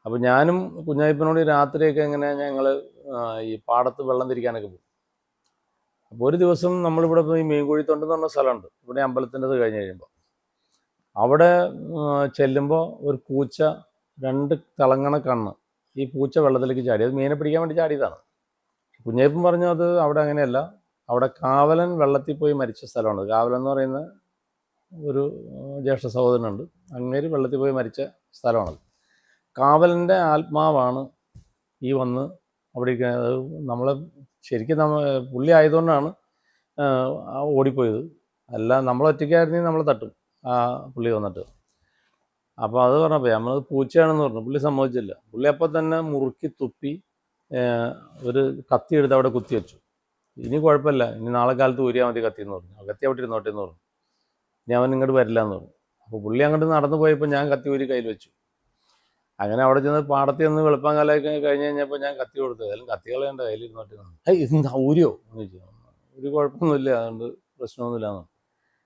അപ്പോൾ ഞാനും കുഞ്ഞായിപ്പനോട് രാത്രിയൊക്കെ ഇങ്ങനെ ഞങ്ങൾ ഈ പാടത്ത് വെള്ളം തിരിക്കാനൊക്കെ പോകും. അപ്പോൾ ഒരു ദിവസം നമ്മളിവിടെ പോയി മീൻകുഴിത്തൊണ്ട് എന്ന് പറഞ്ഞ സ്ഥലമുണ്ട്, ഇവിടെ അമ്പലത്തിൻ്റെത് കഴിഞ്ഞ് കഴിയുമ്പോൾ. അവിടെ ചെല്ലുമ്പോൾ ഒരു പൂച്ച, 2 തിളങ്ങണ കണ്ണ്, ഈ പൂച്ച വെള്ളത്തിലേക്ക് ചാടി. അത് മീനെ പിടിക്കാൻ വേണ്ടി ചാടിയതാണ്. കുഞ്ഞായിപ്പൻ പറഞ്ഞു അത് അവിടെ അങ്ങനെയല്ല, അവിടെ കാവലൻ വെള്ളത്തിൽ പോയി മരിച്ച സ്ഥലമാണ്. കാവലൻ എന്ന് പറയുന്ന ഒരു ജ്യേഷ്ഠ സഹോദരനുണ്ട്, അങ്ങേര് വെള്ളത്തിൽ പോയി മരിച്ച സ്ഥലമാണത്. കാവലൻ്റെ ആത്മാവാണ് ഈ വന്ന് അവിടെ നമ്മളെ ശരിക്കും പുള്ളി ആയതുകൊണ്ടാണ് ഓടിപ്പോയത്. അല്ല നമ്മളൊറ്റയ്ക്കായിരുന്നെങ്കിൽ നമ്മളെ തട്ടും ആ പുള്ളി വന്നിട്ട്. അപ്പോൾ അത് പറഞ്ഞപ്പോൾ നമ്മൾ പൂച്ചയാണെന്ന് പറഞ്ഞു. പുള്ളി സമ്മതിച്ചില്ല. പുള്ളി അപ്പോൾ തന്നെ മുറുക്കി തുപ്പി ഒരു കത്തി എടുത്ത് അവിടെ കുത്തി വെച്ചു. ഇനി കുഴപ്പമില്ല, ഇനി നാളെ കാലത്ത് ഊരിയാൽ മതി കത്തി എന്ന് പറഞ്ഞു. കത്തി അവിടെ ഇരുന്നോട്ടെ എന്ന് പറഞ്ഞു. ഇനി അവൻ ഇങ്ങോട്ട് വരില്ല എന്ന് പറഞ്ഞു. അപ്പോൾ പുള്ളി അങ്ങോട്ട് നടന്നു പോയപ്പോൾ ഞാൻ കത്തി ഊരി കയ്യിൽ വെച്ചു. അങ്ങനെ അവിടെ ചെന്ന് പാടത്തിൽ നിന്ന് വെളുപ്പം കാലമൊക്കെ കഴിഞ്ഞ് കഴിഞ്ഞപ്പോൾ ഞാൻ കത്തി കൊടുത്തു. ഏതായാലും കത്തി കളയണ്ട, കയ്യിലിരുന്നോട്ടെ. ഇത് ഊരിയോ എന്ന് ചോദിച്ചു. ഒരു കുഴപ്പമൊന്നുമില്ല, അതുകൊണ്ട് പ്രശ്നമൊന്നുമില്ല എന്ന്.